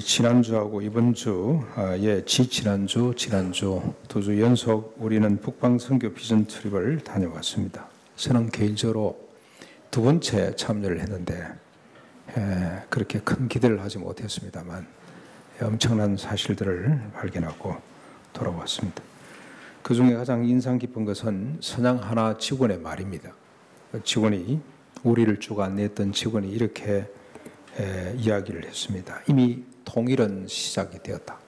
지난주하고 이번 주, 지난주 두 주 연속 우리는 북방 선교 비전 트립을 다녀왔습니다. 저는 개인적으로 두 번째 참여를 했는데 그렇게 큰 기대를 하지 못했습니다만 엄청난 사실들을 발견하고 돌아왔습니다. 그 중에 가장 인상 깊은 것은 선양 하나 직원의 말입니다. 직원이 우리를 쭉 안내했던 직원이 이렇게 이야기를 했습니다. 이미 통일은 시작이 되었다.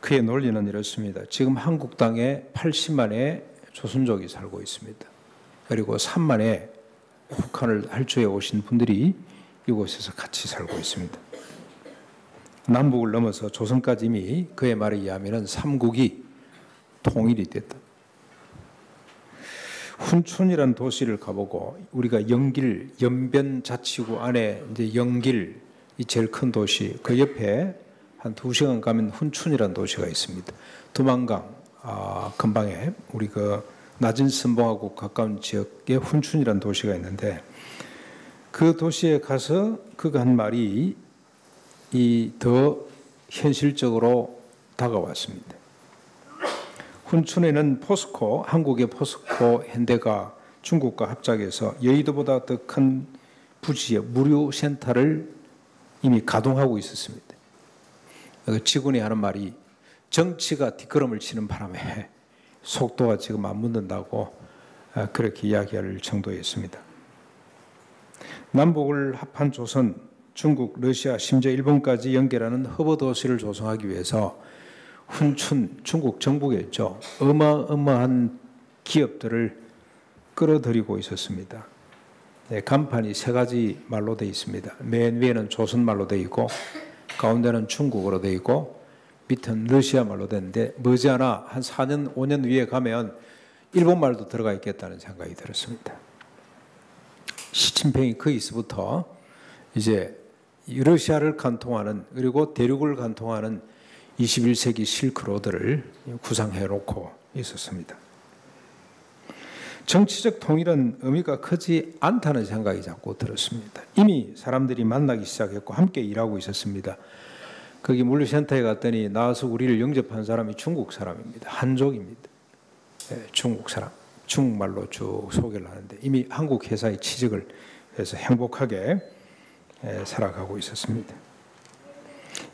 그의 논리는 이렇습니다. 지금 한국 땅에 80만의 조선족이 살고 있습니다. 그리고 3만의 북한을 할주해 오신 분들이 이곳에서 같이 살고 있습니다. 남북을 넘어서 조선까지 이미 그의 말에 의하면 삼국이 통일이 됐다. 훈춘이라는 도시를 가보고 우리가 연변자치구 안에 이제 영길 이 제일 큰 도시 그 옆에 한 2시간 가면 훈춘이라는 도시가 있습니다. 두만강 근방에 우리 그 낮은 선봉하고 가까운 지역에 훈춘이라는 도시가 있는데 그 도시에 가서 그가 한 말이 더 현실적으로 다가왔습니다. 훈춘에는 포스코, 한국의 포스코 현대가 중국과 합작해서 여의도보다 더 큰 부지의 무료센터를 이미 가동하고 있었습니다. 직원이 하는 말이 정치가 뒷걸음을 치는 바람에 속도가 지금 안 붙는다고 그렇게 이야기할 정도였습니다. 남북을 합한 조선, 중국, 러시아, 심지어 일본까지 연결하는 허브 도시를 조성하기 위해서 훈춘, 중국 정부겠죠. 어마어마한 기업들을 끌어들이고 있었습니다. 간판이 3가지 말로 되어 있습니다. 맨 위에는 조선말로 되어 있고 가운데는 중국어로 되어 있고 밑은 러시아 말로 되는데 머지않아 한 4년, 5년 위에 가면 일본말도 들어가 있겠다는 생각이 들었습니다. 시진핑이 거기서부터 이제 러시아를 관통하는 그리고 대륙을 관통하는 21세기 실크로드를 구상해 놓고 있었습니다. 정치적 통일은 의미가 크지 않다는 생각이 자꾸 들었습니다. 이미 사람들이 만나기 시작했고 함께 일하고 있었습니다. 거기 물류센터에 갔더니 나와서 우리를 영접한 사람이 중국 사람입니다. 한족입니다. 중국 사람. 중국말로 쭉 소개를 하는데 이미 한국 회사에 취직을 해서 행복하게 살아가고 있었습니다.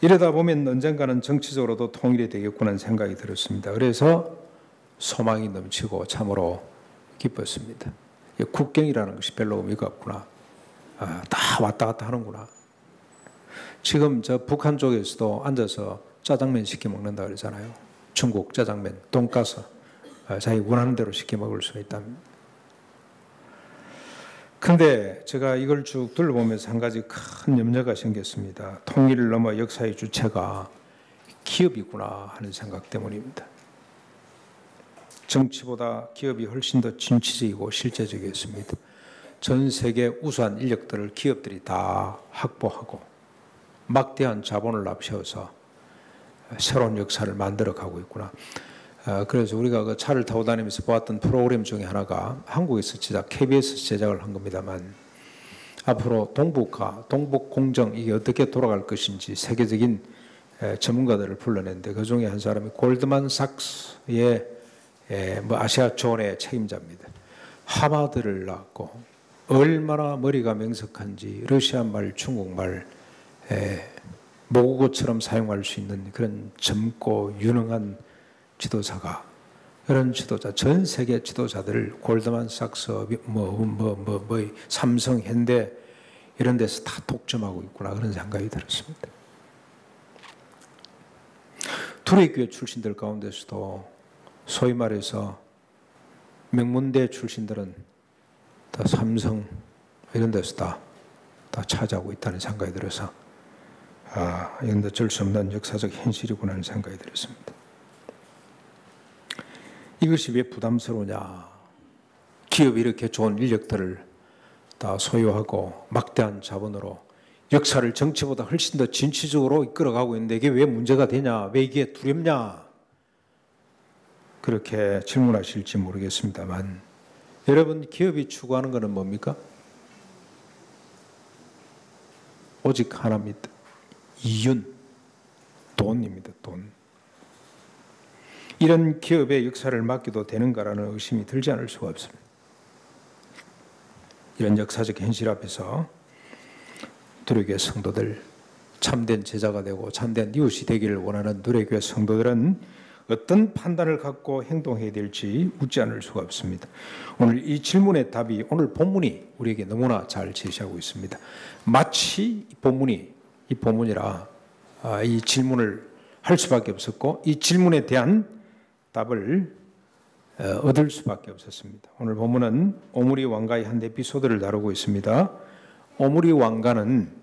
이러다 보면 언젠가는 정치적으로도 통일이 되겠구나 생각이 들었습니다. 그래서 소망이 넘치고 참으로 기뻤습니다. 국경이라는 것이 별로 의미가 없구나. 다 왔다 갔다 하는구나. 지금 저 북한 쪽에서도 앉아서 짜장면 시켜 먹는다 그러잖아요. 중국 짜장면, 돈가스 자기 원하는 대로 시켜 먹을 수 있답니다. 그런데 제가 이걸 쭉 둘러보면서 한 가지 큰 염려가 생겼습니다. 통일을 넘어 역사의 주체가 기업이구나 하는 생각 때문입니다. 정치보다 기업이 훨씬 더 진취적이고 실제적이었습니다. 전 세계 우수한 인력들을 기업들이 다 확보하고 막대한 자본을 납세워서 새로운 역사를 만들어가고 있구나. 그래서 우리가 그 차를 타고 다니면서 보았던 프로그램 중에 하나가 한국에서 KBS 제작을 한 겁니다만 앞으로 동북아, 동북공정 이게 어떻게 돌아갈 것인지 세계적인 전문가들을 불러냈는데 그 중에 한 사람이 골드만삭스의 아시아 존의 책임자입니다. 하마드를 낳았고 얼마나 머리가 명석한지 러시아말, 중국말 모국어처럼 사용할 수 있는 그런 젊고 유능한 지도자가 그런 지도자 전 세계 지도자들을 골드만삭스 삼성, 현대 이런 데서 다 독점하고 있구나 그런 생각이 들었습니다. 두레교회 출신들 가운데서도 소위 말해서 명문대 출신들은 다 삼성 이런 데서 다 차지하고 있다는 생각이 들어서 이건 어쩔 수 없는 역사적 현실이구나 하는 생각이 들었습니다. 이것이 왜 부담스러우냐. 기업이 이렇게 좋은 인력들을 다 소유하고 막대한 자본으로 역사를 정치보다 훨씬 더 진취적으로 이끌어가고 있는데 이게 왜 문제가 되냐. 왜 이게 두렵냐. 그렇게 질문하실지 모르겠습니다만 여러분 기업이 추구하는 것은 뭡니까? 오직 하나입니다. 이윤, 돈입니다. 돈. 이런 기업의 역사를 맡겨도 되는가라는 의심이 들지 않을 수가 없습니다. 이런 역사적 현실 앞에서 누리교회 성도들, 참된 제자가 되고 참된 이웃이 되기를 원하는 누리교회 성도들은 어떤 판단을 갖고 행동해야 될지 묻지 않을 수가 없습니다. 오늘 이 질문의 답이 오늘 본문이 우리에게 너무나 잘 제시하고 있습니다. 마치 이 본문이라 이 질문을 할 수밖에 없었고 이 질문에 대한 답을 얻을 수밖에 없었습니다. 오늘 본문은 오므리 왕가의 한 에피소드를 다루고 있습니다. 오므리 왕가는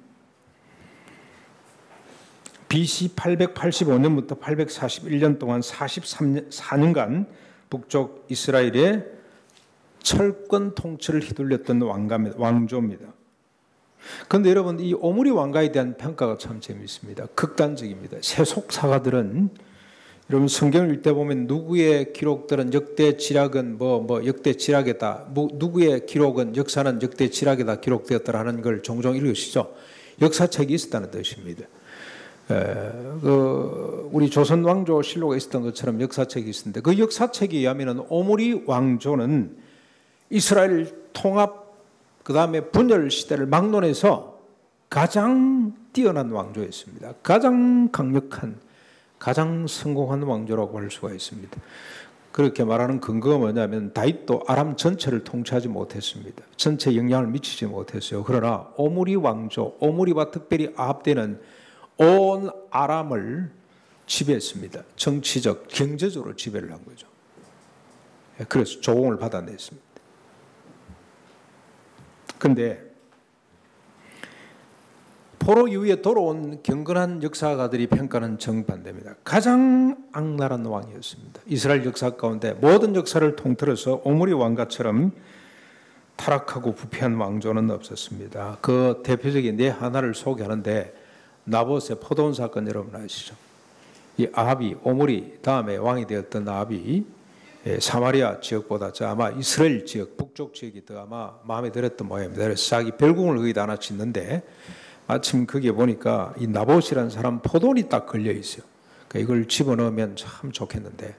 BC 885년부터 841년 동안 4년간 북쪽 이스라엘의 철권 통치를 휘둘렸던 왕조입니다. 그런데 여러분, 이 오므리 왕가에 대한 평가가 참 재미있습니다. 극단적입니다. 세속사가들은 여러분 성경을 읽다 보면 누구의 기록들은 역대 지략은 역대 지략이다. 누구의 기록은 역사는 역대 지략이다 기록되었더라 하는 걸 종종 읽으시죠. 역사책이 있었다는 뜻입니다. 우리 조선 왕조 실록에 있었던 것처럼 역사책이 있었는데 그 역사책에 의하면 오므리 왕조는 이스라엘 통합 그 다음에 분열 시대를 막론해서 가장 뛰어난 왕조였습니다. 가장 강력한 가장 성공한 왕조라고 할 수가 있습니다. 그렇게 말하는 근거가 뭐냐면 다윗도 아람 전체를 통치하지 못했습니다. 전체에 영향을 미치지 못했어요. 그러나 오므리 왕조, 오므리와 특별히 아합 때는 온 아람을 지배했습니다. 정치적, 경제적으로 지배를 한 거죠. 그래서 조공을 받아냈습니다. 그런데 포로 이후에 돌아온 경건한 역사가들이 평가는 정반대입니다. 가장 악랄한 왕이었습니다. 이스라엘 역사 가운데 모든 역사를 통틀어서 오므리 왕가처럼 타락하고 부패한 왕조는 없었습니다. 그 대표적인 네 하나를 소개하는데 나봇의 포도원 사건 여러분 아시죠? 이 아합이 오므리 다음에 왕이 되었던 아합이 사마리아 지역보다 아마 이스라엘 지역 북쪽 지역이 더 아마 마음에 들었던 모양입니다. 그래서 자기 별궁을 거기다 하나 짓는데 마침 거기에 보니까 이 나봇이라는 사람 포도원이 딱 걸려 있어요. 그러니까 이걸 집어넣으면 참 좋겠는데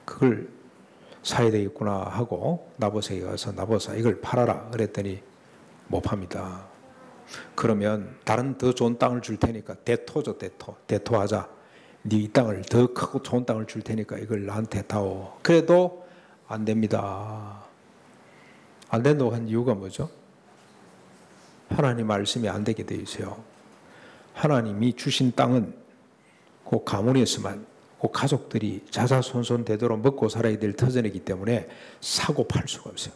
그걸 사야 되겠구나 하고 나봇에게 가서 나봇아 이걸 팔아라 그랬더니 못 팝니다. 그러면 다른 더 좋은 땅을 줄 테니까 대토죠. 대토하자. 네 이 땅을 더 크고 좋은 땅을 줄 테니까 이걸 나한테 타오. 그래도 안 됩니다. 안 된다고 한 이유가 뭐죠? 하나님 말씀이 안 되게 되어 있어요. 하나님이 주신 땅은 그 가문에서만 그 가족들이 자자손손 되도록 먹고 살아야 될 터전이기 때문에 사고 팔 수가 없어요.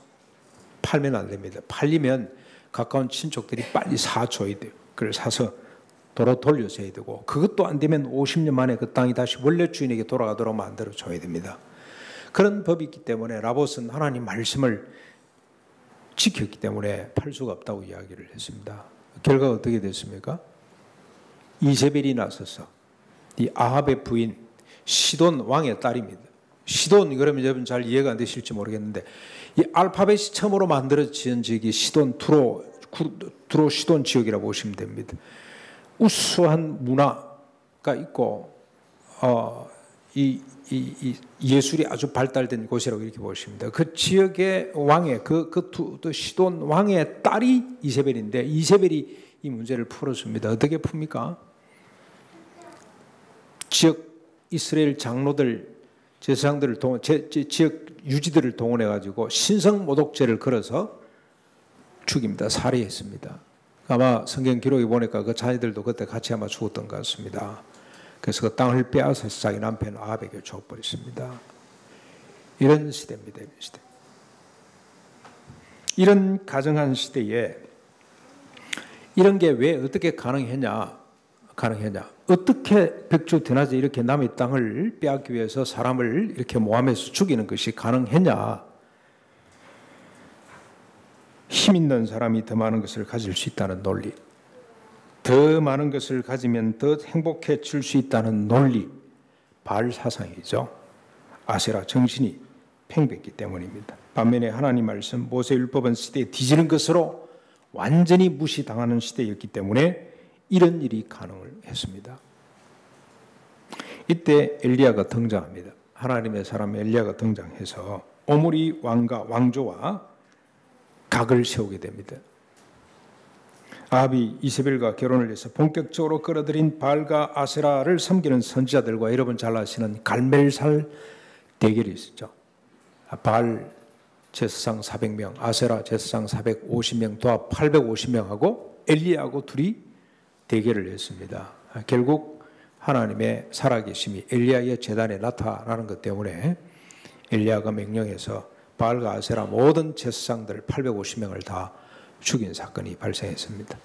팔면 안 됩니다. 팔리면 가까운 친척들이 빨리 사줘야 돼요. 그걸 사서 도로 돌려줘야 되고 그것도 안 되면 50년 만에 그 땅이 다시 원래 주인에게 돌아가도록 만들어줘야 됩니다. 그런 법이 있기 때문에 라봇은 하나님 말씀을 지켰기 때문에 팔 수가 없다고 이야기를 했습니다. 결과가 어떻게 됐습니까? 이세벨이 나서서 이 아합의 부인 시돈 왕의 딸입니다. 시돈 그러면 여러분 잘 이해가 안 되실지 모르겠는데 이 알파벳이 처음으로 만들어진 지역이 시돈 두로 시돈 지역이라고 보시면 됩니다. 우수한 문화가 있고 이 예술이 아주 발달된 곳이라고 이렇게 보시면 돼요. 그 지역의 왕의 그 시돈 왕의 딸이 이세벨인데 이세벨이 이 문제를 풀어줍니다. 어떻게 풉니까? 지역 이스라엘 장로들 제사장들을 지역 유지들을 동원해 가지고 신성 모독죄를 걸어서 죽입니다. 살해했습니다. 아마 성경 기록에 보니까 그 자녀들도 그때 같이 아마 죽었던 것 같습니다. 그래서 그 땅을 빼앗아서 자기 남편 아합에게 줘버렸습니다. 이런 시대입니다. 이런 시대. 이런 가정한 시대에 이런 게 왜 어떻게 가능했냐? 어떻게 백주 드나제 이렇게 남의 땅을 빼앗기 위해서 사람을 이렇게 모함해서 죽이는 것이 가능했냐? 힘 있는 사람이 더 많은 것을 가질 수 있다는 논리, 더 많은 것을 가지면 더 행복해질 수 있다는 논리, 바알 사상이죠. 아세라 정신이 팽배했기 때문입니다. 반면에 하나님 말씀 모세율법은 시대에 뒤지는 것으로 완전히 무시당하는 시대였기 때문에 이런 일이 가능을 했습니다. 이때 엘리야가 등장합니다. 하나님의 사람 엘리야가 등장해서 오므리 왕과 왕조와 각을 세우게 됩니다. 아합이 이세벨과 결혼을 해서 본격적으로 끌어들인 바알과 아세라를 섬기는 선지자들과 여러분 잘 아시는 갈멜살 대결이 있었죠. 바알 제사장 400명, 아세라 제사장 450명, 도합 850명하고 엘리야하고 둘이 대결을 했습니다. 결국 하나님의 살아계심이 엘리야의 제단에 나타나는 것 때문에 엘리야가 명령해서 바알과 아세라 모든 제사장들 850명을 다 죽인 사건이 발생했습니다.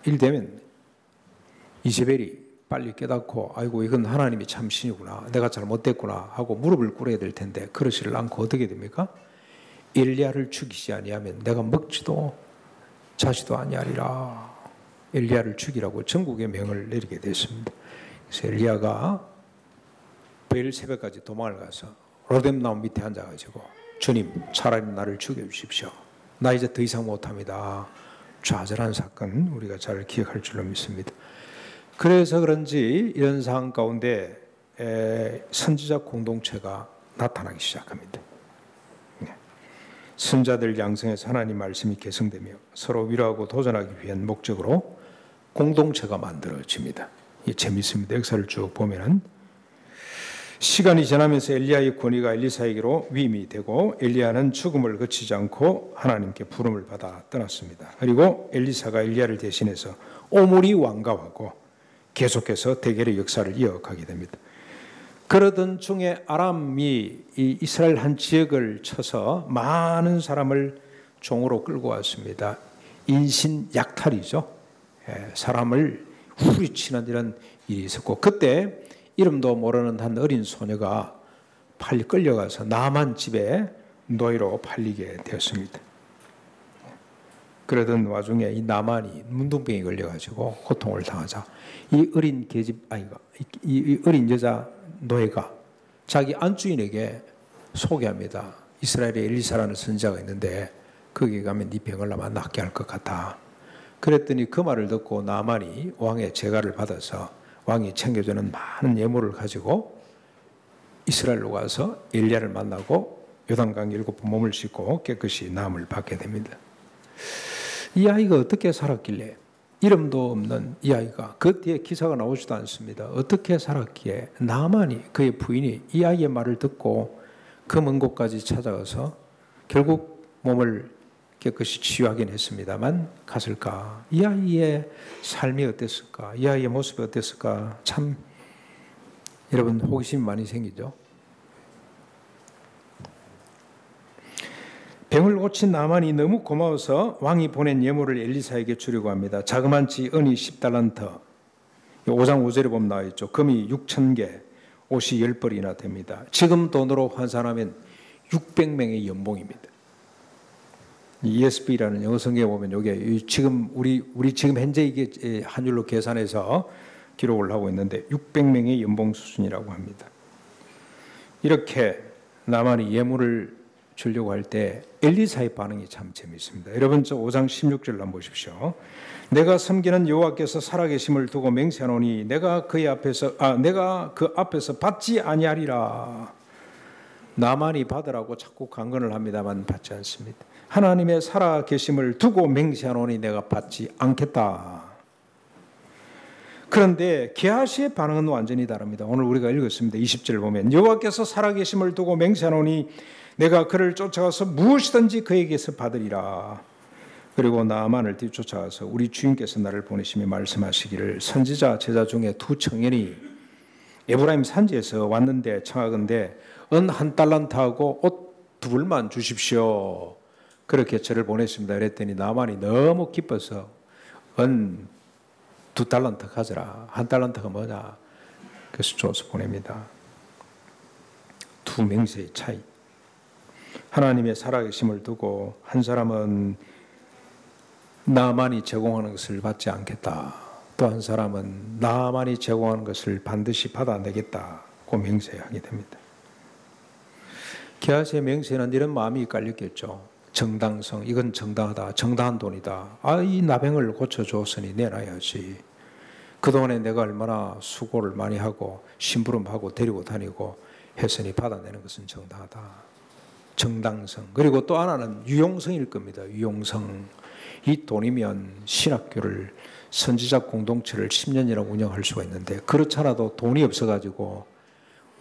이를테면 이세벨이 빨리 깨닫고 아이고 이건 하나님이 참 신이구나, 내가 잘못됐구나 하고 무릎을 꿇어야 될 텐데 그러지를 않고 어떻게 됩니까? 엘리야를 죽이지 아니하면 내가 먹지도 자지도 아니하리라. 엘리야를 죽이라고 전국에 명을 내리게 됐습니다. 그래서 엘리야가 베일 새벽까지 도망을 가서 로뎀나무 밑에 앉아가지고 주님 차라리 나를 죽여주십시오. 나 이제 더 이상 못합니다. 좌절한 사건 우리가 잘 기억할 줄로 믿습니다. 그래서 그런지 이런 상황 가운데 선지자 공동체가 나타나기 시작합니다. 선자들 양성해서 하나님 말씀이 계승되며 서로 위로하고 도전하기 위한 목적으로 공동체가 만들어집니다. 이게 재미있습니다. 역사를 쭉 보면은 시간이 지나면서 엘리야의 권위가 엘리사에게로 위임이 되고 엘리야는 죽음을 거치지 않고 하나님께 부름을 받아 떠났습니다. 그리고 엘리사가 엘리야를 대신해서 오므리 왕가하고 계속해서 대결의 역사를 이어가게 됩니다. 그러던 중에 아람이 이 이스라엘 한 지역을 쳐서 많은 사람을 종으로 끌고 왔습니다. 인신약탈이죠. 사람을 후리치는 이런 일이 있었고 그때 이름도 모르는 한 어린 소녀가 끌려가서 나만 집에 노예로 팔리게 되었습니다. 그러던 와중에 이 나만이 문둥병에 걸려가지고 고통을 당하자 이 어린 계집 아이가 이 어린 여자 노예가 자기 안주인에게 소개합니다. 이스라엘에 엘리사라는 선지자가 있는데 거기 가면 네 병을 아마 낫게 할 것 같다. 그랬더니 그 말을 듣고 나만이 왕의 제가를 받아서 왕이 챙겨주는 많은 예물을 가지고 이스라엘로 가서 엘리야를 만나고 요단강 7번 몸을 씻고 깨끗이 나음을 받게 됩니다. 이 아이가 어떻게 살았길래 이름도 없는 이 아이가 그 뒤에 기사가 나오지도 않습니다. 어떻게 살았기에 나만이 그의 부인이 이 아이의 말을 듣고 그 먼 곳까지 찾아가서 결국 몸을 깨끗이 치유하긴 했습니다만 갔을까? 이 아이의 삶이 어땠을까? 이 아이의 모습이 어땠을까? 참 여러분 호기심이 많이 생기죠. 병을 고친 나만이 너무 고마워서 왕이 보낸 예물을 엘리사에게 주려고 합니다. 자그만치 은이 10달란트, 5장 5절에 보면 나와 있죠. 금이 6,000개, 옷이 10벌이나 됩니다. 지금 돈으로 환산하면 600명의 연봉입니다. ESV라는 영어 성경에 보면 이게 지금 우리 지금 현재 이게 한율로 계산해서 기록을 하고 있는데 600명의 연봉 수준이라고 합니다. 이렇게 나만이 예물을 주려고 할 때 엘리사의 반응이 참 재미있습니다. 여러분 저 5장 16절 한번 보십시오. 내가 섬기는 여호와께서 살아계심을 두고 맹세하노니 내가 그 앞에서 받지 아니하리라. 나만이 받으라고 자꾸 강건을 합니다만 받지 않습니다. 하나님의 살아계심을 두고 맹세하노니 내가 받지 않겠다. 그런데 게하시의 반응은 완전히 다릅니다. 오늘 우리가 읽었습니다. 20절을 보면 여호와께서 살아계심을 두고 맹세하노니 내가 그를 쫓아가서 무엇이든지 그에게서 받으리라. 그리고 나만을 뒤쫓아가서 우리 주인께서 나를 보내시며 말씀하시기를 선지자 제자 중에 두 청년이 에브라임 산지에서 왔는데 청하건대 은 1달란트하고 옷 2벌만 주십시오. 그렇게 저를 보냈습니다. 그랬더니 나만이 너무 기뻐서 은 2달란트 가져라. 1달란트가 뭐냐? 그래서 줘서 보냅니다. 두 맹세의 차이. 하나님의 살아계심을 두고 한 사람은 나만이 제공하는 것을 받지 않겠다. 또 한 사람은 나만이 제공하는 것을 반드시 받아내겠다고 맹세하게 됩니다. 게하시의 맹세는 이런 마음이 깔렸겠죠. 정당성, 이건 정당하다, 정당한 돈이다. 이 나병을 고쳐줬으니 내놔야지. 그동안에 내가 얼마나 수고를 많이 하고 심부름하고 데리고 다니고 했으니 받아내는 것은 정당하다. 정당성. 그리고 또 하나는 유용성일 겁니다. 유용성. 이 돈이면 신학교를 선지자 공동체를 10년이나 운영할 수가 있는데, 그렇잖아도 돈이 없어가지고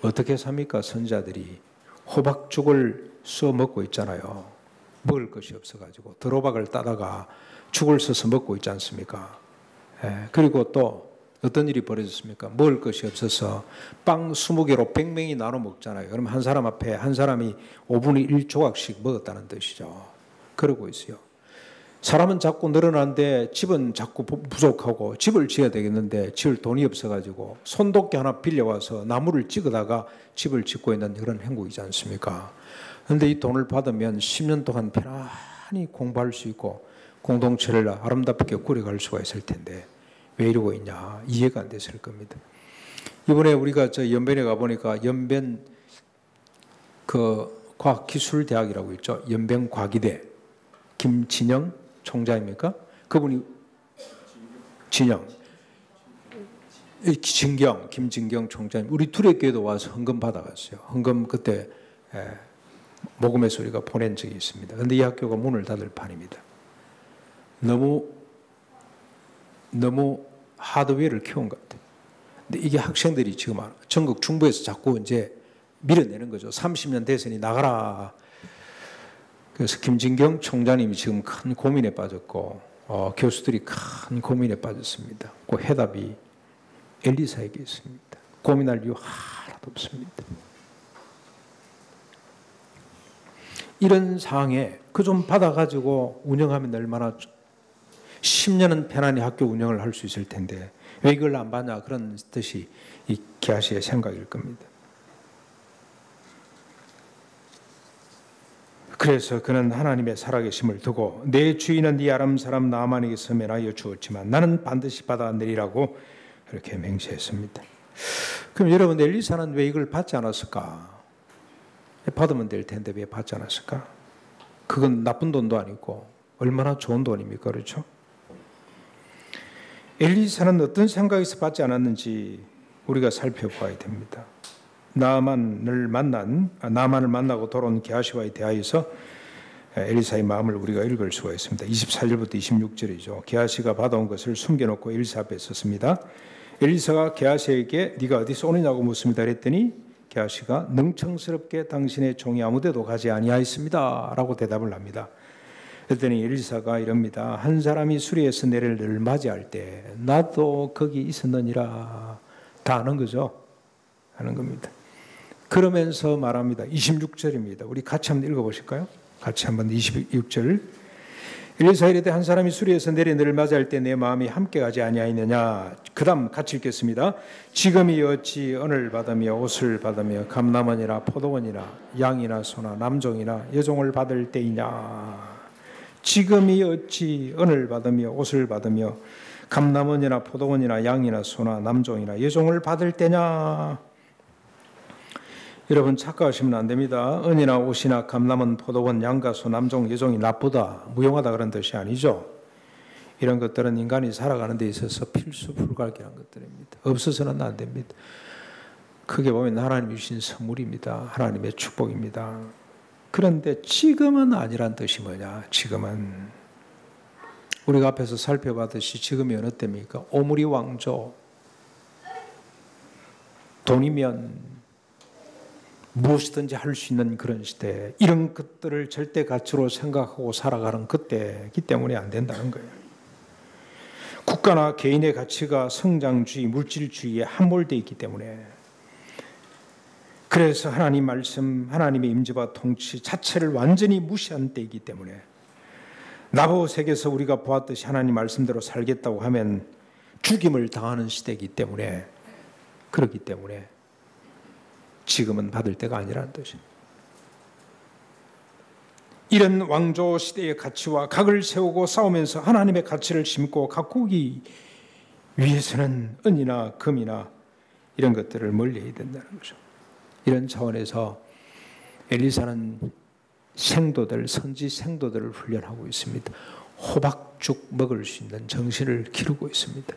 어떻게 삽니까? 선지자들이 호박죽을 써 먹고 있잖아요. 먹을 것이 없어가지고 들호박을 따다가 죽을 써서 먹고 있지 않습니까? 그리고 또 어떤 일이 벌어졌습니까? 먹을 것이 없어서 빵 20개로 100명이 나눠 먹잖아요. 그럼 한 사람 앞에 한 사람이 5분의 1 조각씩 먹었다는 뜻이죠. 그러고 있어요. 사람은 자꾸 늘어나는데 집은 자꾸 부족하고 집을 지어야 되겠는데 지을 돈이 없어가지고 손도끼 하나 빌려와서 나무를 찍어다가 집을 짓고 있는 그런 행국이지 않습니까? 그런데 이 돈을 받으면 10년 동안 편안히 공부할 수 있고 공동체를 아름답게 꾸려갈 수가 있을 텐데 왜 이러고 있냐? 이해가 안 됐을 겁니다. 이번에 우리가 저 연변에 가보니까 연변 그 과학기술대학이라고 있죠. 연변과기대 김진영 총장입니까? 그분이 김진경 총장님, 우리 두레교회도 와서 헌금 받아갔어요. 헌금 그때 모금해서 우리가 보낸 적이 있습니다. 그런데 이 학교가 문을 닫을 판입니다. 너무 하드웨어를 키운 것 같아요. 근데 이게 학생들이 지금 전국 중부에서 자꾸 이제 밀어내는 거죠. 30년 대선이 나가라. 그래서 김진경 총장님이 지금 큰 고민에 빠졌고 교수들이 큰 고민에 빠졌습니다. 그 해답이 엘리사에게 있습니다. 고민할 이유 하나도 없습니다. 이런 상황에 그 좀 받아가지고 운영하면 얼마나 10년은 편안히 학교 운영을 할 수 있을 텐데 왜 이걸 안 받냐, 그런 뜻이 이 게하시의 생각일 겁니다. 그래서 그는 하나님의 살아계심을 두고 내 주인은 네 아람 사람 나아만에게서 면하여 주었지만 나는 반드시 받아내리라고 그렇게 맹세했습니다. 그럼 여러분, 엘리사는 왜 이걸 받지 않았을까? 받으면 될 텐데 왜 받지 않았을까? 그건 나쁜 돈도 아니고 얼마나 좋은 돈입니까? 그렇죠? 엘리사는 어떤 생각에서 받지 않았는지 우리가 살펴봐야 됩니다. 나아만을 만나고 돌아온 게하시와의 대화에서 엘리사의 마음을 우리가 읽을 수가 있습니다. 24절부터 26절이죠. 게하시가 받아온 것을 숨겨놓고 엘리사 앞에 섰습니다. 엘리사가 게하시에게 네가 어디서 오느냐고 묻습니다. 그랬더니 게하시가 능청스럽게 당신의 종이 아무데도 가지 아니하였습니다 라고 대답을 합니다. 그랬더니 엘리사가 이럽니다. 한 사람이 수리에서 내를 맞이할 때 나도 거기 있었느니라. 다 아는 거죠. 하는 겁니다. 그러면서 말합니다. 26절입니다. 우리 같이 한번 읽어보실까요? 같이 한번 26절. 엘리사가 이르되 한 사람이 수리에서 내려 너를 맞이할 때 내 마음이 함께 가지 아니하였느냐. 그 다음 같이 읽겠습니다. 지금이 어찌 언을 받으며 옷을 받으며 감람원이나 포도원이나 양이나 소나 남종이나 여종을 받을 때이냐. 지금이 어찌 언을 받으며 옷을 받으며 감람원이나 포도원이나 양이나 소나 남종이나 여종을 받을 때냐. 여러분 착각하시면 안 됩니다. 은이나 옷이나 감람원, 포도원, 양과 소, 남종, 여종이 나쁘다, 무용하다 그런 뜻이 아니죠. 이런 것들은 인간이 살아가는 데 있어서 필수 불가결한 것들입니다. 없어서는 안 됩니다. 크게 보면 하나님이 주신 선물입니다. 하나님의 축복입니다. 그런데 지금은 아니란 뜻이 뭐냐? 지금은 우리가 앞에서 살펴봤듯이 지금이 어느 때입니까? 오므리 왕조, 돈이면 무엇이든지 할 수 있는 그런 시대, 이런 것들을 절대 가치로 생각하고 살아가는 그때이기 때문에 안 된다는 거예요. 국가나 개인의 가치가 성장주의, 물질주의에 함몰되어 있기 때문에, 그래서 하나님 말씀, 하나님의 임재와 통치 자체를 완전히 무시한 때이기 때문에, 나보색에서 우리가 보았듯이 하나님 말씀대로 살겠다고 하면 죽임을 당하는 시대이기 때문에, 그렇기 때문에 지금은 받을 때가 아니라는 뜻입니다. 이런 왕조 시대의 가치와 각을 세우고 싸우면서 하나님의 가치를 심고 가꾸기 위해서는 은이나 금이나 이런 것들을 멀리해야 된다는 거죠. 이런 차원에서 엘리사는 생도들, 선지 생도들을 훈련하고 있습니다. 호박죽 먹을 수 있는 정신을 기르고 있습니다.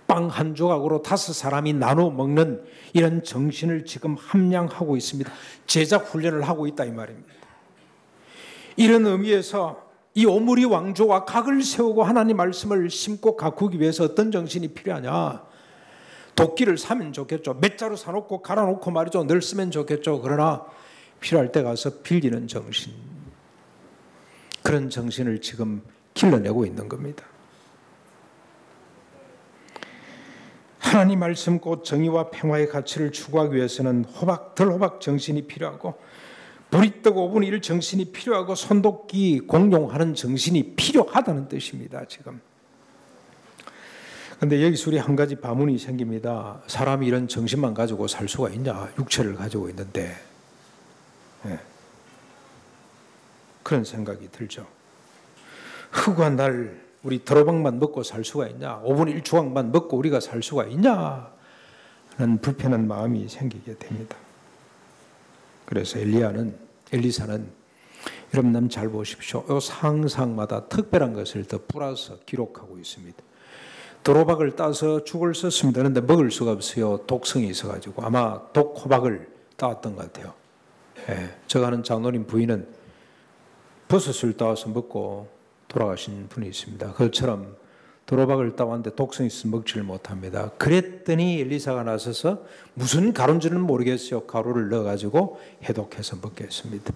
빵 한 조각으로 5사람이 나눠 먹는 이런 정신을 지금 함양하고 있습니다. 제작 훈련을 하고 있다 이 말입니다. 이런 의미에서 이 오므리 왕조와 각을 세우고 하나님 말씀을 심고 가꾸기 위해서 어떤 정신이 필요하냐? 도끼를 사면 좋겠죠. 몇 자루 사놓고 갈아놓고 말이죠. 늘 쓰면 좋겠죠. 그러나 필요할 때 가서 빌리는 정신, 그런 정신을 지금 길러내고 있는 겁니다. 하나님 말씀 곧 정의와 평화의 가치를 추구하기 위해서는 덜 호박 정신이 필요하고 불이 뜨고 5분의 1 정신이 필요하고 손도끼 공용하는 정신이 필요하다는 뜻입니다. 지금. 그런데 여기서 우리 한 가지 반문이 생깁니다. 사람이 이런 정신만 가지고 살 수가 있냐? 육체를 가지고 있는데. 네. 그런 생각이 들죠. 흑한 날 우리 도로박만 먹고 살 수가 있냐? 5분의 1 조각만 먹고 우리가 살 수가 있냐? 하는 불편한 마음이 생기게 됩니다. 그래서 엘리사는 여러분 잘 보십시오. 이 상상마다 특별한 것을 더 풀어서 기록하고 있습니다. 도로박을 따서 죽을 썼습니다. 그런데 먹을 수가 없어요. 독성이 있어가지고 아마 독호박을 따왔던 것 같아요. 예, 제가 아는 장로님 부인은 버섯을 따와서 먹고 돌아가신 분이 있습니다. 그것처럼 도로박을 따왔는데 독성이 있어서 먹지를 못합니다. 그랬더니 엘리사가 나서서 무슨 가루인지는 모르겠어요. 가루를 넣어가지고 해독해서 먹게 했습니다.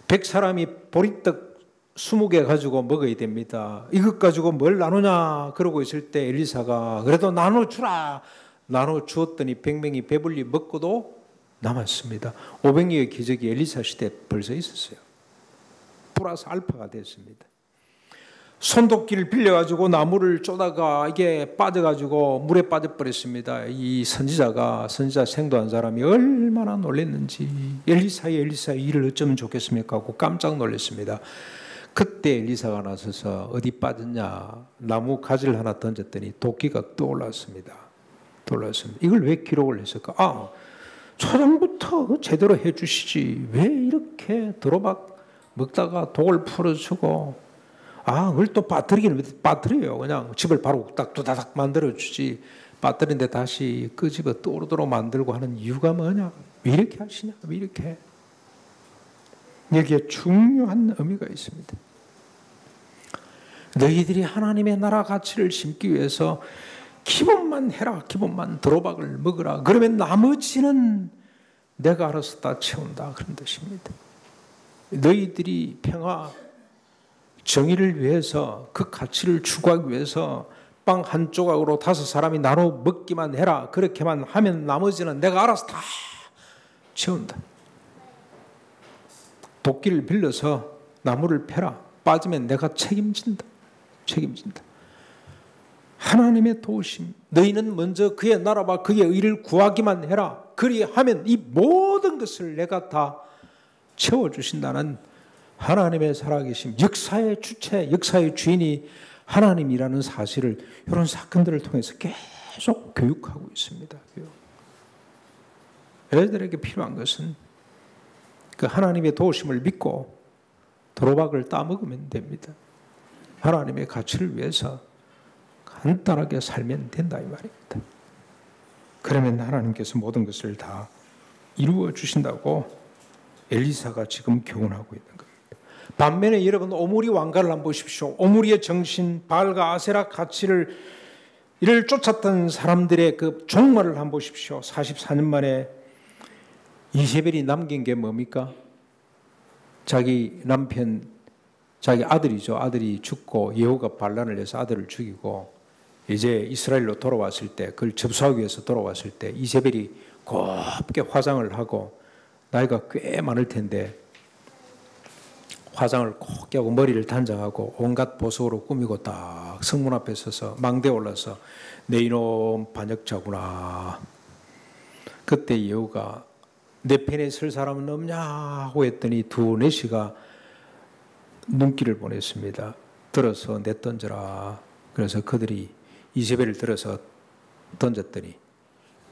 100사람이 보리떡 20개 가지고 먹어야 됩니다. 이것 가지고 뭘 나누냐 그러고 있을 때 엘리사가 그래도 나눠주라. 나눠주었더니 100명이 배불리 먹고도 남았습니다. 500명의 기적이 엘리사 시대에 벌써 있었어요. 플러스 알파가 됐습니다. 손도끼를 빌려가지고 나무를 쪼다가 이게 빠져가지고 물에 빠져버렸습니다. 이 선지자 생도한 사람이 얼마나 놀랐는지 엘리사의 일을 어쩌면 좋겠습니까 하고 깜짝 놀랐습니다. 그때 엘리사가 나서서 어디 빠졌냐 나무 가지를 하나 던졌더니 도끼가 떠올랐습니다. 이걸 왜 기록을 했을까? 초장부터 제대로 해주시지 왜 이렇게 도로박 먹다가 독을 풀어주고 그걸 또 빠뜨리기는 빠뜨려요. 그냥 집을 바로 딱 두다닥 만들어주지 빠뜨린데 다시 끄집어 또르도록 만들고 하는 이유가 뭐냐? 왜 이렇게 하시냐? 왜 이렇게? 여기에 중요한 의미가 있습니다. 너희들이 하나님의 나라 가치를 심기 위해서 기본만 해라. 기본만 도로박을 먹으라. 그러면 나머지는 내가 알아서 다 채운다. 그런 뜻입니다. 너희들이 평화 정의를 위해서 그 가치를 추구하기 위해서 빵 한 조각으로 5사람이 나눠 먹기만 해라. 그렇게만 하면 나머지는 내가 알아서 다 채운다. 도끼를 빌려서 나무를 패라. 빠지면 내가 책임진다. 하나님의 도우심. 너희는 먼저 그의 나라와 그의 의를 구하기만 해라. 그리하면 이 모든 것을 내가 다 채워주신다는 하나님의 살아계심, 역사의 주체, 역사의 주인이 하나님이라는 사실을 이런 사건들을 통해서 계속 교육하고 있습니다. 여러분들에게 필요한 것은 그 하나님의 도우심을 믿고 도로박을 따먹으면 됩니다. 하나님의 가치를 위해서 간단하게 살면 된다 이 말입니다. 그러면 하나님께서 모든 것을 다 이루어 주신다고 엘리사가 지금 교훈하고 있는 겁니다. 반면에 여러분 오므리 왕가를 한번 보십시오. 오므리의 정신, 바알과 아세라 가치를 이를 쫓았던 사람들의 그 종말을 한번 보십시오. 44년 만에 이세벨이 남긴 게 뭡니까? 자기 남편, 자기 아들이죠. 아들이 죽고 예후가 반란을 해서 아들을 죽이고 이제 이스라엘로 돌아왔을 때 그걸 접수하기 위해서 돌아왔을 때 이세벨이 곱게 화장을 하고 나이가 꽤 많을 텐데 화장을 곱게 하고 머리를 단장하고 온갖 보석으로 꾸미고 딱 성문 앞에 서서 망대에 올라서 내 이놈 반역자구나. 그때 예후가 내 편에 설 사람은 없냐 하고 했더니 두 내시가 눈길을 보냈습니다. 들어서 내던져라. 그래서 그들이 이세벨을 들어서 던졌더니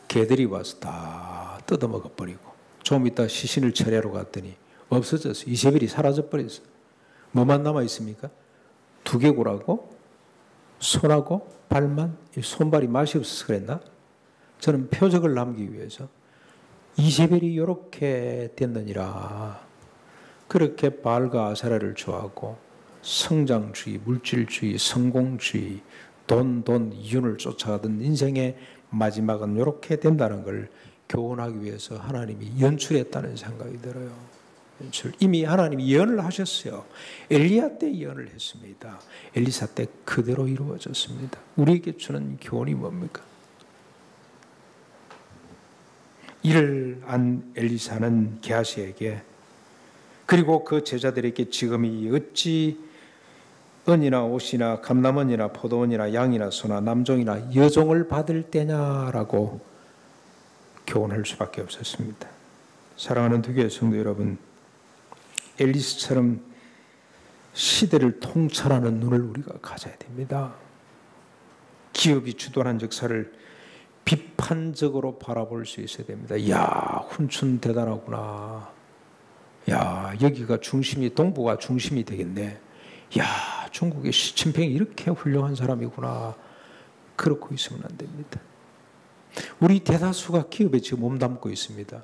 개들이 와서 다 뜯어먹어버리고 좀 이따 시신을 처리하러 갔더니 없어졌어요. 이세벨이 사라져버렸어요. 뭐만 남아있습니까? 두개골하고 손하고 발만, 손발이 맛이 없어서 그랬나? 저는 표적을 남기기 위해서 이세벨이 이렇게 됐느니라. 그렇게 바알과 아세라를 좋아하고 성장주의, 물질주의, 성공주의, 돈, 이윤을 쫓아가던 인생의 마지막은 이렇게 된다는 걸 교훈하기 위해서 하나님이 연출했다는 생각이 들어요. 이미 하나님이 예언을 하셨어요. 엘리야 때 예언을 했습니다. 엘리사 때 그대로 이루어졌습니다. 우리에게 주는 교훈이 뭡니까? 이를 안 엘리사는 게하시에게 그리고 그 제자들에게 지금이 어찌 은이나 옷이나 감람원이나 포도원이나 양이나 소나 남종이나 여종을 받을 때냐라고 교훈할 수밖에 없었습니다. 사랑하는 두교의 성도 여러분, 엘리사처럼 시대를 통찰하는 눈을 우리가 가져야 됩니다. 기업이 주도하는 역사를 비판적으로 바라볼 수 있어야 됩니다. 야, 훈춘 대단하구나. 야, 여기가 중심이, 동부가 중심이 되겠네. 야, 중국의 시진핑이 이렇게 훌륭한 사람이구나. 그렇고 있으면 안 됩니다. 우리 대다수가 기업에 지금 몸담고 있습니다.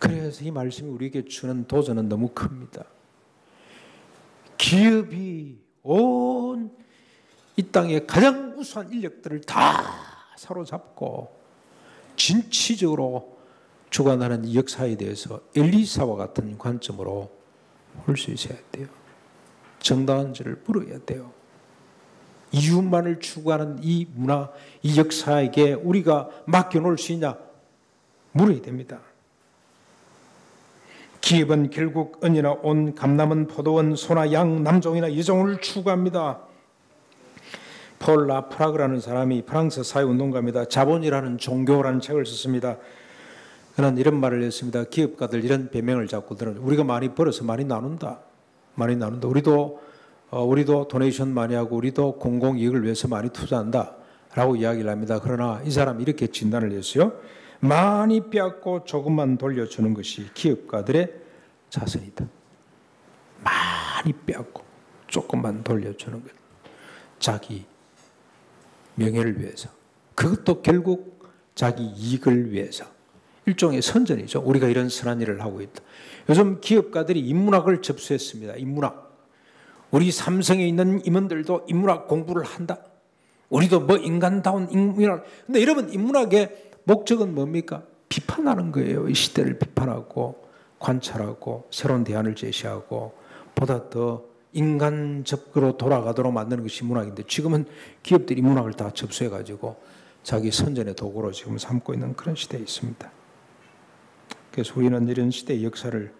그래서 이 말씀이 우리에게 주는 도전은 너무 큽니다. 기업이 온 이 땅의 가장 우수한 인력들을 다 사로잡고 진취적으로 주관하는 이 역사에 대해서 엘리사와 같은 관점으로 볼 수 있어야 돼요. 정당한지를 물어야 돼요. 이윤만을 추구하는 이 문화, 이 역사에게 우리가 맡겨놓을 수 있냐? 물어야 됩니다. 기업은 결국 은이나 온, 감람은 포도원, 소나 양, 남종이나 여종을 추구합니다. 폴 라프라그라는 사람이 프랑스 사회운동가입니다. 자본이라는 종교라는 책을 썼습니다. 그는 이런 말을 했습니다. 기업가들 이런 배명을 자꾸 들어요. 우리가 많이 벌어서 많이 나눈다. 많이 나눈다. 우리도 도네이션 많이 하고 우리도 공공이익을 위해서 많이 투자한다. 라고 이야기를 합니다. 그러나 이 사람이 이렇게 진단을 했어요. 많이 빼앗고 조금만 돌려주는 것이 기업가들의 자선이다. 많이 빼앗고 조금만 돌려주는 것. 자기 명예를 위해서. 그것도 결국 자기 이익을 위해서. 일종의 선전이죠. 우리가 이런 선한 일을 하고 있다. 요즘 기업가들이 인문학을 접수했습니다. 인문학. 우리 삼성에 있는 임원들도 인문학 공부를 한다. 우리도 뭐 인간다운 인문학. 근데 여러분, 인문학의 목적은 뭡니까? 비판하는 거예요. 이 시대를 비판하고 관찰하고 새로운 대안을 제시하고 보다 더 인간적으로 돌아가도록 만드는 것이 문학인데 지금은 기업들이 문학을 다 접수해가지고 자기 선전의 도구로 지금 삼고 있는 그런 시대에 있습니다. 그래서 우리는 이런 시대의 역사를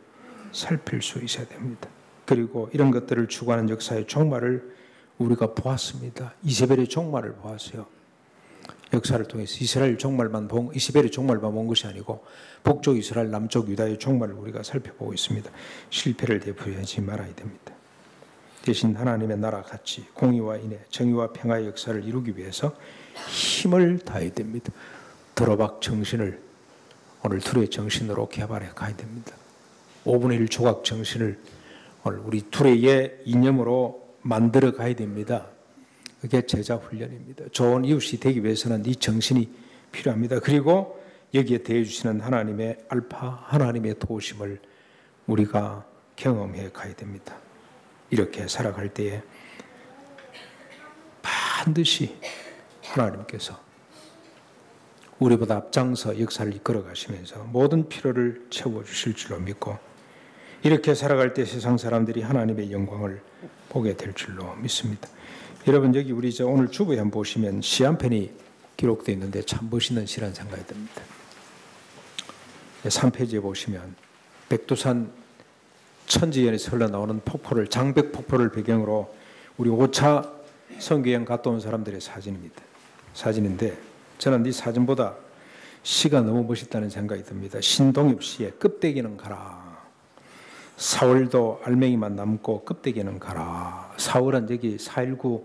살필 수 있어야 됩니다. 그리고 이런 것들을 추구하는 역사의 종말을 우리가 보았습니다. 이세벨의 종말을 보았어요. 역사를 통해서 이스라엘 종말만 이세벨의 종말만 본 것이 아니고 북쪽 이스라엘, 남쪽 유다의 종말을 우리가 살펴보고 있습니다. 실패를 대표하지 말아야 됩니다. 대신 하나님의 나라 같이 공의와 인애, 정의와 평화의 역사를 이루기 위해서 힘을 다해야 됩니다. 드로박 정신을 오늘 둘의 정신으로 개발해 가야 됩니다. 5분의 1 조각 정신을 오늘 우리 둘의 이념으로 만들어 가야 됩니다. 그게 제자 훈련입니다. 좋은 이웃이 되기 위해서는 이 정신이 필요합니다. 그리고 여기에 대해주시는 하나님의 알파, 하나님의 도우심을 우리가 경험해 가야 됩니다. 이렇게 살아갈 때에 반드시 하나님께서 우리보다 앞장서 역사를 이끌어 가시면서 모든 필요를 채워주실 줄로 믿고 이렇게 살아갈 때 세상 사람들이 하나님의 영광을 보게 될 줄로 믿습니다. 여러분 여기 우리 오늘 주보에 한번 보시면 시 한 편이 기록되어 있는데 참 멋있는 시라는 생각이 듭니다. 3페이지에 보시면 백두산 천지연에서 흘러나오는 폭포를 장백 폭포를 배경으로 우리 5차 선교여행 갔다 온 사람들의 사진인데 저는 이 사진보다 시가 너무 멋있다는 생각이 듭니다. 신동엽 씨의 껍데기는 가라. 4월도 알맹이만 남고 껍데기는 가라. 4월은 여기 4.19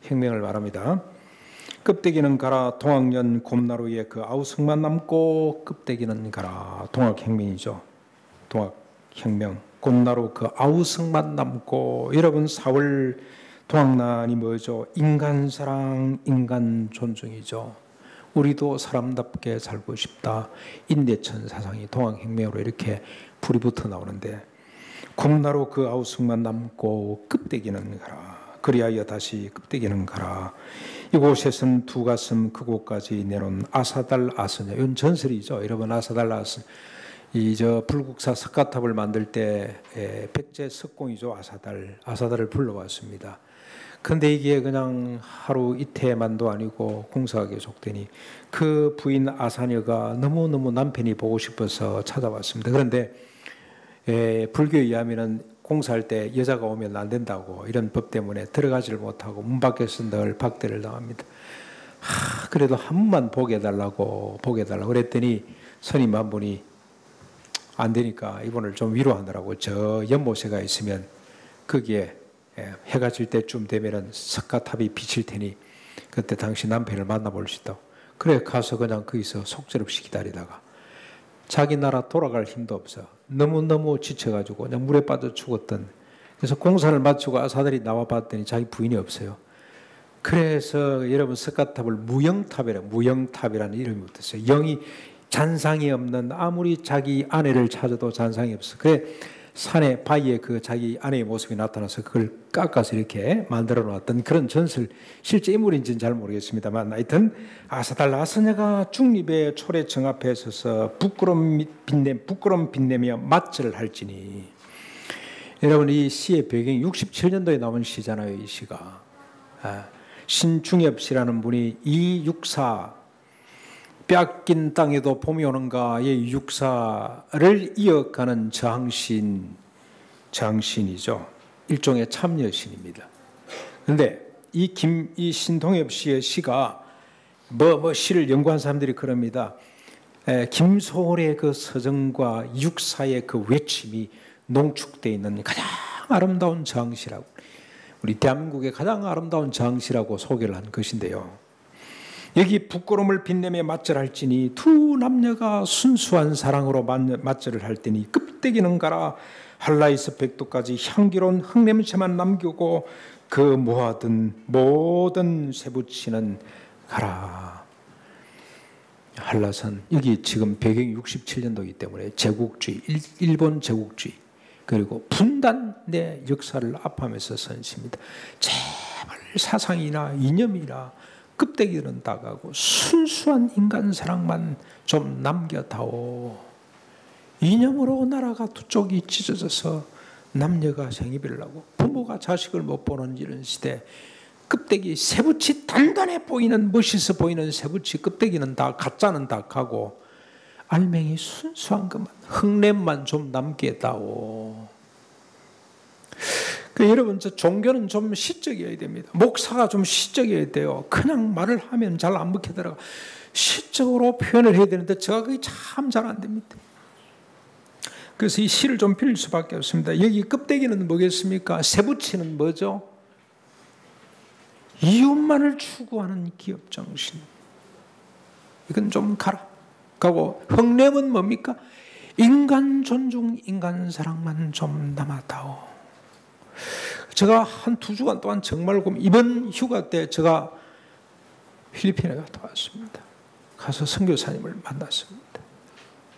혁명을 말합니다. 껍데기는 가라 동학년 곰나루에 그 아우성만 남고 껍데기는 가라. 동학혁명이죠. 동학혁명. 곰나루 그 아우성만 남고. 여러분 4월 동학난이 뭐죠? 인간사랑, 인간존중이죠. 우리도 사람답게 살고 싶다. 인대천 사상이 동학혁명으로 이렇게 불이 붙어 나오는데 곰나루 그 아우성만 남고 껍데기는 가라. 그리하여 다시 껍데기는 가라. 이곳에선 두 가슴 그곳까지 내놓은 아사달 아스냐. 이건 전설이죠. 여러분 아사달 아스. 저 불국사 석가탑을 만들 때 백제 석공이죠. 아사달을 불러왔습니다. 근데 이게 그냥 하루 이태만도 아니고 공사가 계속되니 그 부인 아사녀가 너무너무 남편이 보고 싶어서 찾아왔습니다. 그런데 불교에 의하면은 공사할 때 여자가 오면 안 된다고 이런 법 때문에 들어가지를 못하고 문 밖에서 늘 박대를 당합니다. 그래도 한 번만 보게 해달라고 그랬더니 스님 한 분이 안 되니까 이분을 좀 위로하느라고 저 연못새가 있으면 거기에 해가 질 때쯤 되면은 석가탑이 비칠 테니 그때 당신 남편을 만나볼 수 있다고. 그래 가서 그냥 거기서 속절없이 기다리다가 자기 나라 돌아갈 힘도 없어. 너무너무 지쳐가지고 그냥 물에 빠져 죽었던. 그래서 공사를 마치고 아사들이 나와 봤더니 자기 부인이 없어요. 그래서 여러분 석가탑을 무영탑이라는 이름이 붙었어요. 영이 잔상이 없는, 아무리 자기 아내를 찾아도 잔상이 없어. 그래 산에 바위에 그 자기 아내의 모습이 나타나서 그걸 깎아서 이렇게 만들어 놓았던 그런 전설, 실제 인물인지는 잘 모르겠습니다만 하여튼 아사달 아스냐가 중립의 초래청 앞에 서서 부끄럼 빛내며 맞절을 할지니. 여러분 이 시의 배경이 67년도에 나온 시잖아요. 이 시가 신중엽 씨라는 분이 이육사 뺏긴 땅에도 봄이 오는가의 육사를 이어가는 저항신이죠. 일종의 참여신입니다. 그런데 이 신동엽 씨의 시가 시를 연구한 사람들이 그럽니다. 김소월의 그 서정과 육사의 그 외침이 농축되어 있는 가장 아름다운 저항시라고, 우리 대한민국의 가장 아름다운 저항시라고 소개를 한 것인데요. 여기 부끄러움을 빛내며 맞절할지니 두 남녀가 순수한 사랑으로 맞절을 할 때니 껍데기는 가라. 한라에서 백도까지 향기로운 흙냄새만 남기고 그 모든 쇠붙이는 가라. 한라산, 여기 지금 배경이 67년도이기 때문에 제국주의, 일본 제국주의, 그리고 분단의 역사를 압하면서 선시입니다. 제발 사상이나 이념이나 껍데기는 다가고 순수한 인간 사랑만 좀 남겨다오. 이념으로 나라가 두 쪽이 찢어져서 남녀가 생이별을 하고 부모가 자식을 못 보는 이런 시대, 껍데기 쇠붙이 단단해 보이는, 멋있어 보이는 쇠붙이 껍데기는 다, 가짜는 다 가고 알맹이 순수한 것만, 흙냄만 좀 남겨다오. 여러분, 저 종교는 좀 시적이어야 됩니다. 목사가 좀 시적이어야 돼요. 그냥 말을 하면 잘 안 먹히더라고. 시적으로 표현을 해야 되는데 제가 그게 참 잘 안 됩니다. 그래서 이 시를 좀 빌릴 수밖에 없습니다. 여기 껍데기는 뭐겠습니까? 쇠붙이는 뭐죠? 이웃만을 추구하는 기업정신. 이건 좀 가고 흙냄은 뭡니까? 인간 존중, 인간 사랑만 좀 남아다오. 제가 한 2주간 동안 정말 이번 휴가 때 제가 필리핀에 갔다 왔습니다. 가서 선교사님을 만났습니다.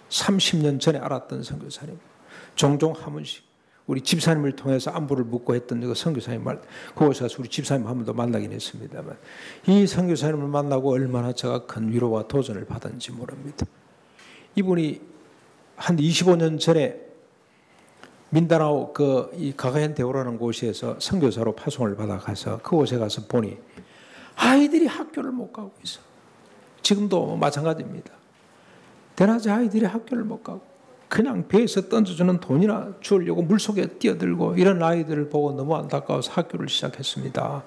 30년 전에 알았던 선교사님, 종종 한 번씩 우리 집사님을 통해서 안부를 묻고 했던 그 선교사님 그곳에 가서 우리 집사님 한 번도 만나긴 했습니다만 이 선교사님을 만나고 얼마나 제가 큰 위로와 도전을 받았는지 모릅니다. 이분이 한 25년 전에 민다나오 이 가가얀 대오라는 곳에서 선교사로 파송을 받아가서 그곳에 가서 보니 아이들이 학교를 못 가고 있어. 지금도 마찬가지입니다. 대낮에 아이들이 학교를 못 가고 그냥 배에서 던져주는 돈이나 주려고 물속에 뛰어들고 이런 아이들을 보고 너무 안타까워서 학교를 시작했습니다.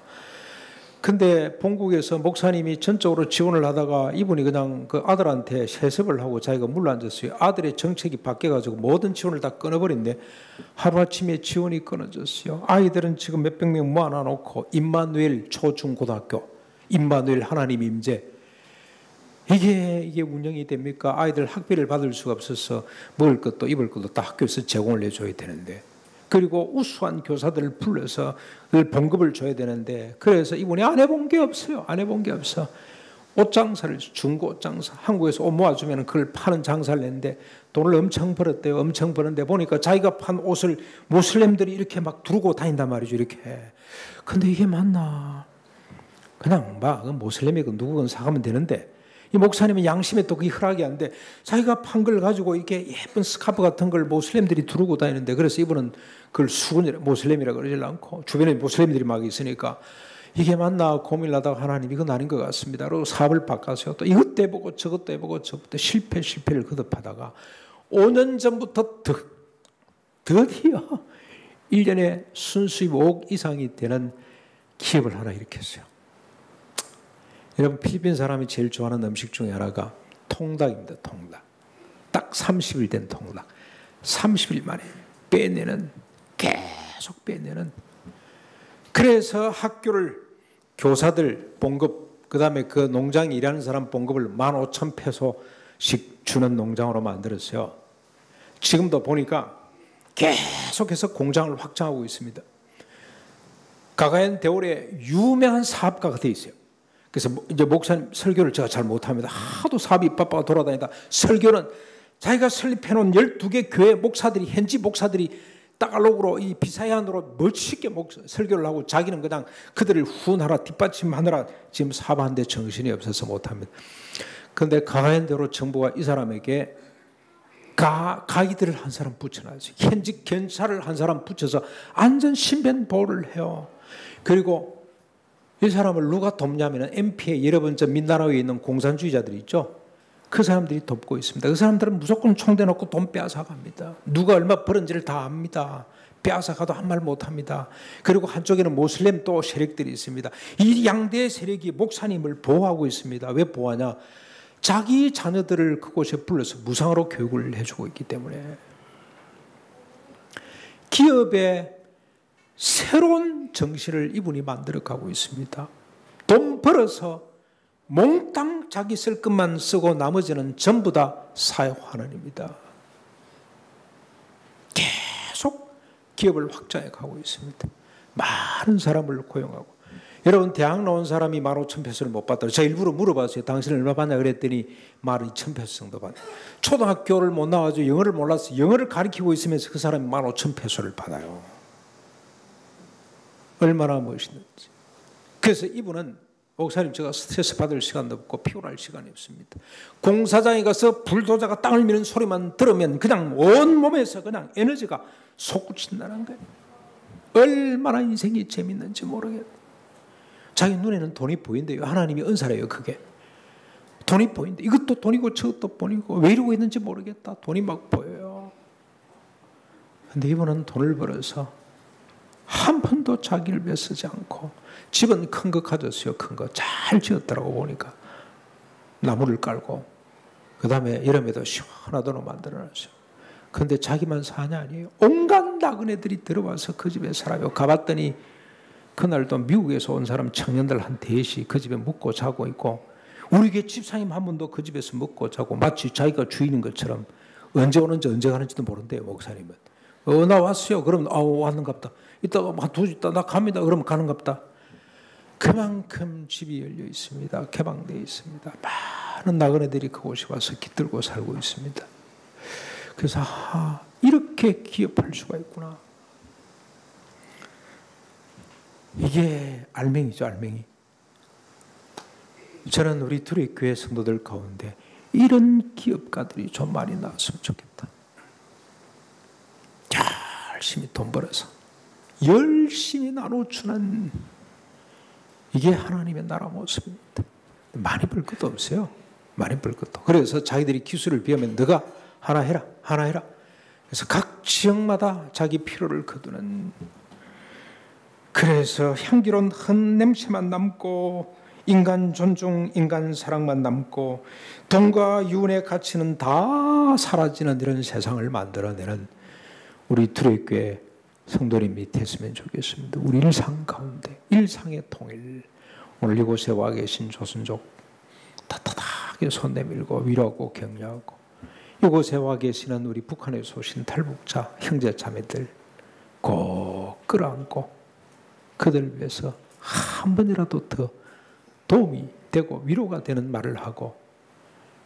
근데 본국에서 목사님이 전적으로 지원을 하다가 이분이 그냥 그 아들한테 세습을 하고 자기가 물러앉았어요. 아들의 정책이 바뀌어가지고 모든 지원을 다 끊어버린데 하루아침에 지원이 끊어졌어요. 아이들은 지금 몇백 명 모아놔 놓고 임마누엘 초중고등학교, 임마누엘 하나님 임재. 이게 운영이 됩니까? 아이들 학비를 받을 수가 없어서 먹을 것도 입을 것도 다 학교에서 제공을 해줘야 되는데, 그리고 우수한 교사들을 불러서 봉급을 줘야 되는데, 그래서 이분이 안 해본 게 없어요. 안 해본 게 없어. 옷 장사를, 중고 옷 장사. 한국에서 옷 모아주면 그걸 파는 장사를 했는데 돈을 엄청 벌었대요. 엄청 버는데 보니까 자기가 판 옷을 모슬렘들이 이렇게 막 두르고 다닌단 말이죠. 이렇게. 근데 이게 맞나? 그냥 막 모슬렘이 누구건 사가면 되는데, 이 목사님은 양심에 또 그게 허락이 안 돼. 자기가 판 걸 가지고 이렇게 예쁜 스카프 같은 걸 모슬렘들이 두르고 다니는데, 그래서 이분은 그걸 수군이라, 모슬렘이라 그러질 않고 주변에 모슬렘들이 막 있으니까 이게 맞나 고민하다가 하나님 이건 아닌 것 같습니다. 그리고 사업을 바꿔서 또 이것도 해보고 저것도 해보고 저것도 실패를 거듭하다가 5년 전부터 드디어 1년에 순수입 5억 이상이 되는 기업을 하나 일으켰어요. 여러분, 필리핀 사람이 제일 좋아하는 음식 중에 하나가 통닭입니다. 통닭. 딱 30일 된 통닭. 30일 만에 빼내는, 계속 빼내는. 그래서 학교를, 교사들 봉급, 그 다음에 그 농장에 일하는 사람 봉급을 15,000페소씩 주는 농장으로 만들었어요. 지금도 보니까 계속해서 공장을 확장하고 있습니다. 가가엔 데올에 유명한 사업가가 돼 있어요. 그래서 이제 목사님 설교를 제가 잘 못합니다. 하도 사업이 바빠가 돌아다니다 설교는 자기가 설립해놓은 12개 교회 목사들이, 현지 목사들이 따갈로그로 이 비사이안으로 멋있게 설교를 하고 자기는 그냥 그들을 후원하라 뒷받침하느라 지금 사업하는데 정신이 없어서 못합니다. 그런데 가가엔대로 정부가 이 사람에게 가이드를 한 사람 붙여놔야지. 현직 견사를 한 사람 붙여서 안전 신변 보호를 해요. 그리고 이 사람을 누가 돕냐면 MP의 여러 번째 민다나오에 있는 공산주의자들이 있죠. 그 사람들이 돕고 있습니다. 그 사람들은 무조건 총 대놓고 돈 빼앗아갑니다. 누가 얼마 벌은지를 다 압니다. 빼앗아가도 한 말 못합니다. 그리고 한쪽에는 모슬렘 또 세력들이 있습니다. 이 양대 세력이 목사님을 보호하고 있습니다. 왜 보호하냐? 자기 자녀들을 그곳에 불러서 무상으로 교육을 해주고 있기 때문에. 기업의 새로운 정신을 이분이 만들어가고 있습니다. 돈 벌어서 몽땅 자기 쓸 것만 쓰고 나머지는 전부 다 사회환원입니다. 계속 기업을 확장해 가고 있습니다. 많은 사람을 고용하고. 여러분, 대학 나온 사람이 15,000페소를 못 받더라고요. 제가 일부러 물어봤어요. 당신은 얼마 받냐 그랬더니 12,000페소 정도 받아요. 초등학교를 못 나와서 영어를 몰라서 영어를 가르치고 있으면서 그 사람이 15,000페소를 받아요. 얼마나 멋있는지. 그래서 이분은 목사님, 제가 스트레스 받을 시간도 없고 피곤할 시간이 없습니다. 공사장에 가서 불도저가 땅을 미는 소리만 들으면 그냥 온몸에서 그냥 에너지가 솟구친다는 거예요. 얼마나 인생이 재밌는지 모르겠어요. 자기 눈에는 돈이 보인대요. 하나님이 은사래요, 그게. 돈이 보인대. 이것도 돈이고 저것도 돈이고 왜 이러고 있는지 모르겠다. 돈이 막 보여요. 근데 이분은 돈을 벌어서 한 푼도 자기를 위해 쓰지 않고, 집은 큰 거 가졌어요. 큰 거 잘 지었더라고. 보니까 나무를 깔고 그 다음에 여름에도 시원하도록 만들어놨어요. 그런데 자기만 사냐 아니에요. 온갖 나그네들이 들어와서 그 집에 살아요. 가봤더니 그날도 미국에서 온 사람 청년들 한 대시 그 집에 묵고 자고 있고, 우리 교회 집사님 한 분도 그 집에서 묵고 자고, 마치 자기가 주인인 것처럼. 언제 오는지 언제 가는지도 모른대요, 목사님은. 나 왔어요. 그러면 왔는갑다. 이따가 한 2주 있다 나 갑니다. 그러면 가는갑다. 그만큼 집이 열려 있습니다. 개방되어 있습니다. 많은 나그네들이 그곳에 와서 깃들고 살고 있습니다. 그래서 이렇게 기업할 수가 있구나. 이게 알맹이죠, 알맹이. 저는 우리 둘의 교회 성도들 가운데 이런 기업가들이 좀 많이 나왔으면 좋겠다. 열심히 돈 벌어서 열심히 나눠주는, 이게 하나님의 나라 모습입니다. 많이 벌 것도 없어요. 많이 벌 것도. 그래서 자기들이 기술을 비우면 너가 하나 해라, 하나 해라. 그래서 각 지역마다 자기 필요를 거두는. 그래서 향기로운 한 냄새만 남고, 인간 존중, 인간 사랑만 남고, 돈과 유운의 가치는 다 사라지는 이런 세상을 만들어내는 우리 두레교회 성도님이 됐으면 좋겠습니다. 우리 일상 가운데 일상의 통일, 오늘 이곳에 와 계신 조선족 따뜻하게 손 내밀고 위로하고 격려하고, 이곳에 와 계시는 우리 북한에서 오신 탈북자 형제 자매들 꼭 끌어안고 그들 위해서 한 번이라도 더 도움이 되고 위로가 되는 말을 하고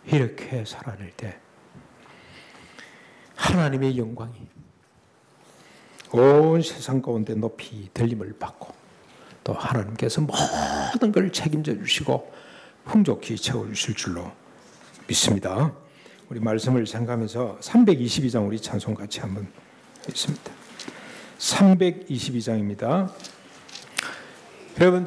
이렇게 살아낼 때 하나님의 영광이 온 세상 가운데 높이 들림을 받고, 또 하나님께서 모든 걸 책임져 주시고 풍족히 채워주실 줄로 믿습니다. 우리 말씀을 생각하면서 322장 우리 찬송 같이 한번 읽습니다. 322장입니다. 여러분